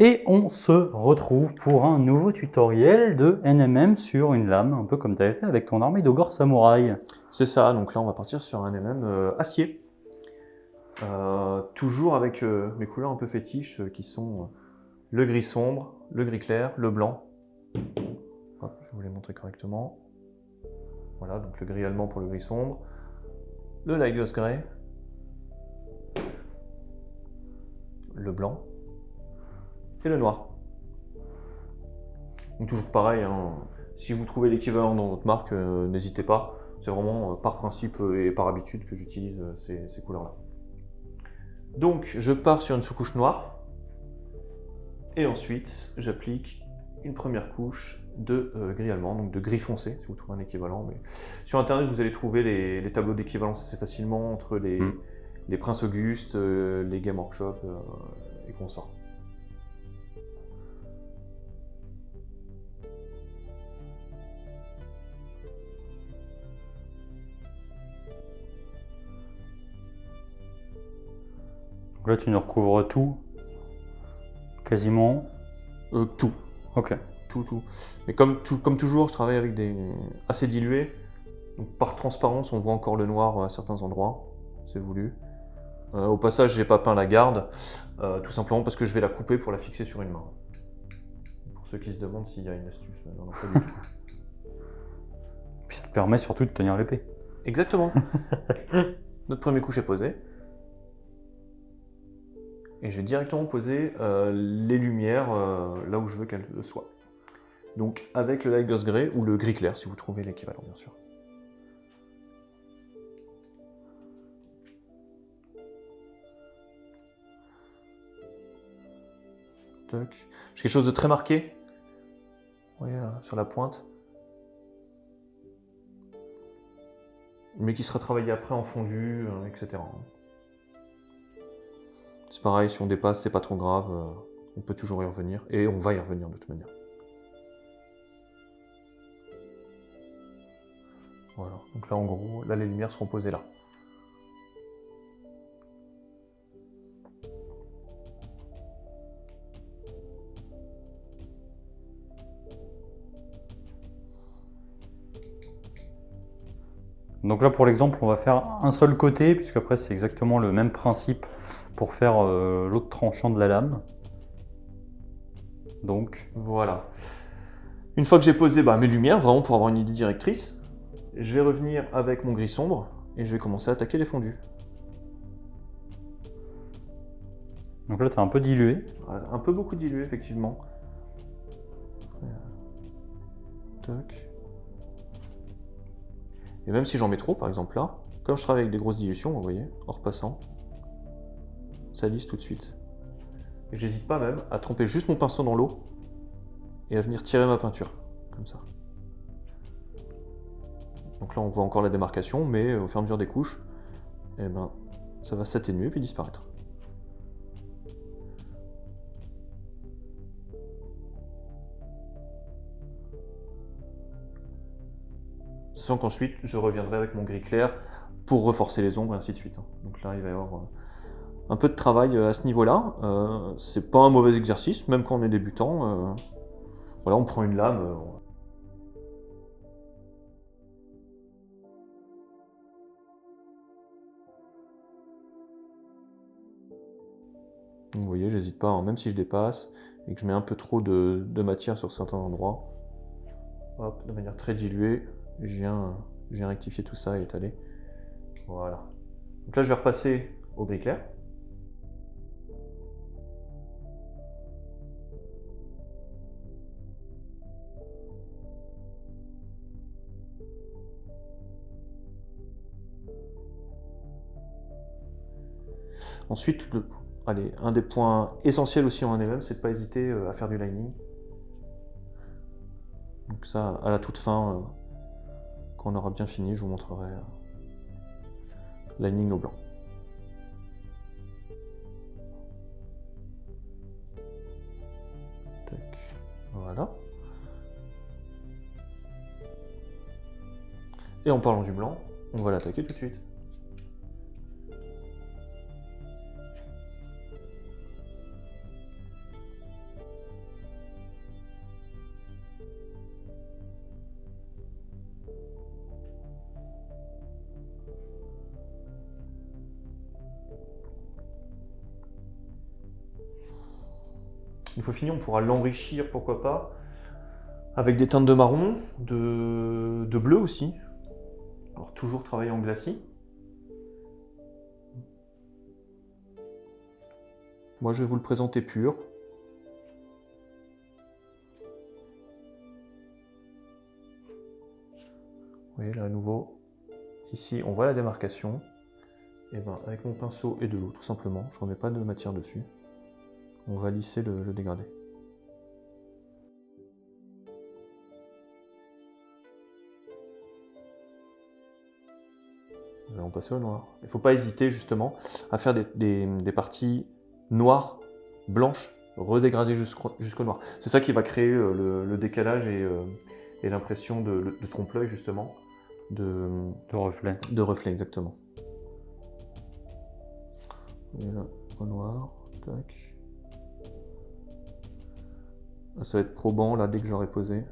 Et on se retrouve pour un nouveau tutoriel de NMM sur une lame, un peu comme tu avais fait avec ton armée d'ogre samouraï. C'est ça, donc là on va partir sur un NMM acier. Toujours avec mes couleurs un peu fétiches qui sont le gris sombre, le gris clair, le blanc. Hop, je vais vous les montrer correctement. Voilà, donc le gris allemand pour le gris sombre, le light ghost grey, le blanc et le noir. Donc toujours pareil, hein, si vous trouvez l'équivalent dans votre marque, n'hésitez pas. C'est vraiment par principe et par habitude que j'utilise ces couleurs-là. Donc je pars sur une sous-couche noire et ensuite j'applique une première couche de gris allemand, donc de gris foncé, si vous trouvez un équivalent. Mais sur internet vous allez trouver les tableaux d'équivalence assez facilement entre les Prince Auguste, les Game Workshop et consorts. Donc là, tu nous recouvres tout, quasiment. Tout. Ok. Tout. Mais comme toujours, je travaille avec des assez dilués. Donc par transparence, on voit encore le noir à certains endroits. C'est voulu. Au passage, j'ai pas peint la garde, tout simplement parce que je vais la couper pour la fixer sur une main. Pour ceux qui se demandent s'il y a une astuce. Non, pas du tout. Puis ça te permet surtout de tenir l'épée. Exactement. Notre premier couche est posé. Et j'ai directement posé les lumières là où je veux qu'elles soient. Donc avec le light ghost grey ou le gris clair, si vous trouvez l'équivalent, bien sûr. Toc. J'ai quelque chose de très marqué. Vous voyez là, sur la pointe. Mais qui sera travaillé après en fondu, etc. C'est pareil, si on dépasse, c'est pas trop grave. On peut toujours y revenir. Et on va y revenir de toute manière. Voilà, donc là en gros, là les lumières seront posées là. Donc là, pour l'exemple, on va faire un seul côté, puisqu'après, c'est exactement le même principe pour faire l'autre tranchant de la lame. Donc, Voilà. Une fois que j'ai posé mes lumières, vraiment pour avoir une idée directrice, je vais revenir avec mon gris sombre et je vais commencer à attaquer les fondus. donc là, tu as un peu dilué. Un peu beaucoup dilué, effectivement. Toc. Et même si j'en mets trop, par exemple là, comme je travaille avec des grosses dilutions, vous voyez, en repassant, ça lisse tout de suite. Et j'hésite pas même à tremper juste mon pinceau dans l'eau et à venir tirer ma peinture, comme ça. Donc là on voit encore la démarcation, mais au fur et à mesure des couches, eh ben, ça va s'atténuer puis disparaître. Sachant qu'ensuite je reviendrai avec mon gris clair pour reforcer les ombres et ainsi de suite. Donc là il va y avoir un peu de travail à ce niveau-là. C'est pas un mauvais exercice, même quand on est débutant. Voilà, on prend une lame. Vous voyez, j'hésite pas, hein, même si je dépasse et que je mets un peu trop de matière sur certains endroits. Hop, de manière très diluée, je viens rectifier tout ça et étaler. Voilà. Donc là, je vais repasser au gris clair. Ensuite, un des points essentiels aussi en NMM, c'est de ne pas hésiter à faire du lining. Donc ça, à la toute fin, quand on aura bien fini, je vous montrerai lining au blanc. Tac. Voilà. Et en parlant du blanc, on va l'attaquer tout de suite. Une fois fini, on pourra l'enrichir, pourquoi pas, avec des teintes de marron, de bleu aussi. Alors toujours travailler en glacis. Moi, je vais vous le présenter pur. Vous voyez là à nouveau, ici on voit la démarcation. Et ben avec mon pinceau et de l'eau tout simplement, je ne remets pas de matière dessus. On va lisser le dégradé. Nous allons passer au noir. Il ne faut pas hésiter justement à faire des parties noires, blanches, redégradées jusqu'au noir. C'est ça qui va créer le décalage et l'impression de trompe-l'œil justement. De reflet. De reflet, exactement. Et là, au noir, tac. Là, ça va être probant là dès que j'aurai posé.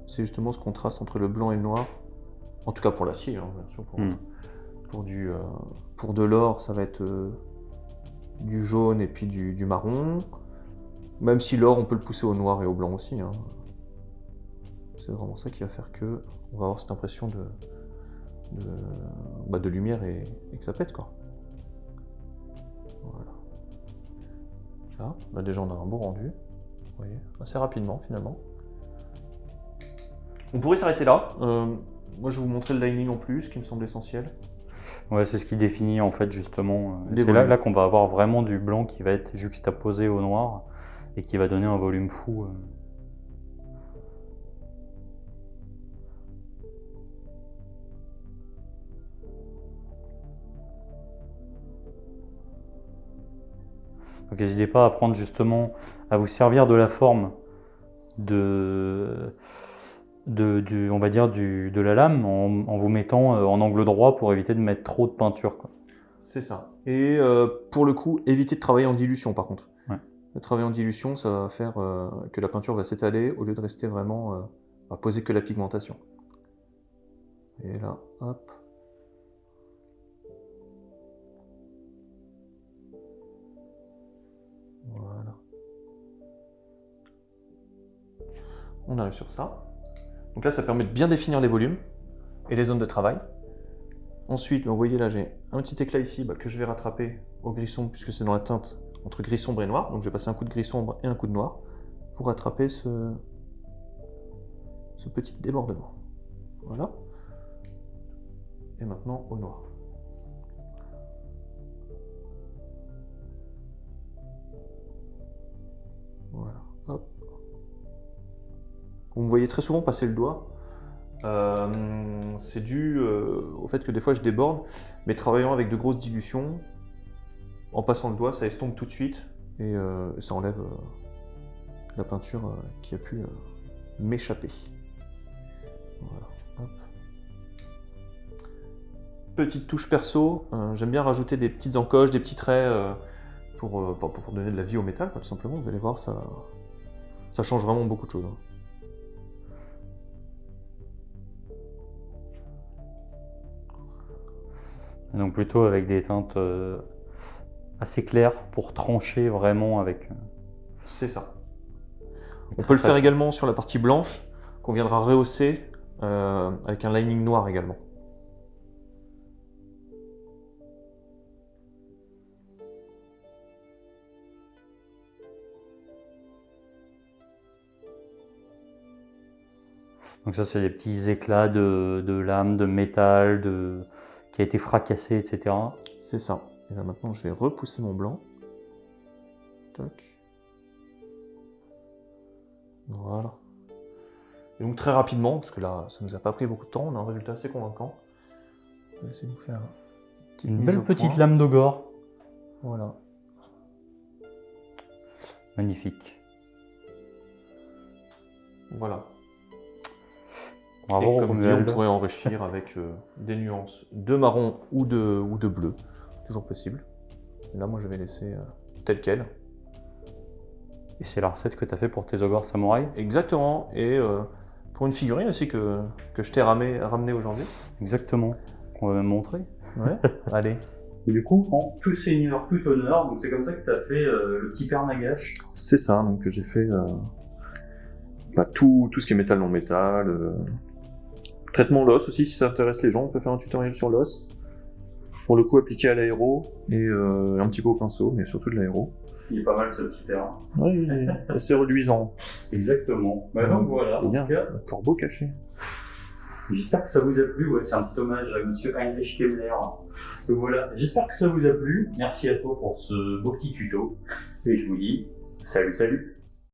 C'est justement ce contraste entre le blanc et le noir. En tout cas pour l'acier, hein, bien sûr. Pour de l'or, ça va être du jaune et puis du marron. Même si l'or, on peut le pousser au noir et au blanc aussi. Hein. C'est vraiment ça qui va faire que on va avoir cette impression de lumière et que ça pète, quoi. Voilà. Là déjà, on a un beau rendu. Vous voyez, assez rapidement finalement. On pourrait s'arrêter là. Moi, je vais vous montrer le lining en plus, qui me semble essentiel. Ouais, c'est ce qui définit en fait justement. Les C'est volumes. là qu'on va avoir vraiment du blanc qui va être juxtaposé au noir et qui va donner un volume fou. Donc n'hésitez pas à prendre justement, à vous servir de la forme on va dire de la lame en vous mettant en angle droit pour éviter de mettre trop de peinture, quoi. C'est ça. Et pour le coup, éviter de travailler en dilution par contre. Ouais. Le travail en dilution, ça va faire que la peinture va s'étaler au lieu de rester vraiment à poser que la pigmentation. Et là, hop. Voilà. On arrive sur ça. Donc là, ça permet de bien définir les volumes et les zones de travail. Ensuite, vous voyez là, j'ai un petit éclat ici que je vais rattraper au gris sombre, puisque c'est dans la teinte entre gris sombre et noir. Donc je vais passer un coup de gris sombre et un coup de noir pour rattraper ce petit débordement. Voilà. Et maintenant au noir. Voilà. Hop. Vous me voyez très souvent passer le doigt. C'est dû au fait que des fois je déborde, mais travaillant avec de grosses dilutions, en passant le doigt, ça estompe tout de suite et ça enlève la peinture qui a pu m'échapper. Voilà. Hop. Petite touche perso, j'aime bien rajouter des petites encoches, des petits traits pour donner de la vie au métal, tout simplement. Vous allez voir, ça change vraiment beaucoup de choses. Hein. Donc plutôt avec des teintes assez claires pour trancher vraiment avec... C'est ça. On peut le faire également sur la partie blanche, qu'on viendra rehausser avec un lining noir également. Donc ça, c'est des petits éclats de lame, de métal, qui a été fracassé, etc. C'est ça. Et là maintenant, je vais repousser mon blanc. Tac. Voilà. Et donc très rapidement, parce que là, ça nous a pas pris beaucoup de temps, on a un résultat assez convaincant. Je vais essayer de vous faire une belle petite lame de gore. Voilà. Magnifique. Voilà. Bravo, et comme dit, on pourrait enrichir avec des nuances de marron ou de bleu. Toujours possible. Et là, moi, je vais laisser tel quel. Et c'est la recette que tu as fait pour tes ogres samouraï? Exactement, et pour une figurine aussi que je t'ai ramené aujourd'hui. Exactement, qu'on va même montrer. Ouais, allez. Et du coup, en tout seigneur, tout honneur, donc c'est comme ça que tu as fait le petit père Nagash. C'est ça, donc j'ai fait tout ce qui est métal non métal. Traitement l'os aussi, si ça intéresse les gens, on peut faire un tutoriel sur l'os. Pour le coup, appliqué à l'aéro et un petit peu au pinceau, mais surtout de l'aéro. Il est pas mal ce petit père. Ouais, il est assez reluisant. Exactement. Bah donc voilà, en Bien, tout cas, un corbeau caché. j'espère que ça vous a plu. Ouais, c'est un petit hommage à monsieur Heinrich Kemmler. Donc voilà, j'espère que ça vous a plu. Merci à toi pour ce beau petit tuto. Et je vous dis, salut, salut.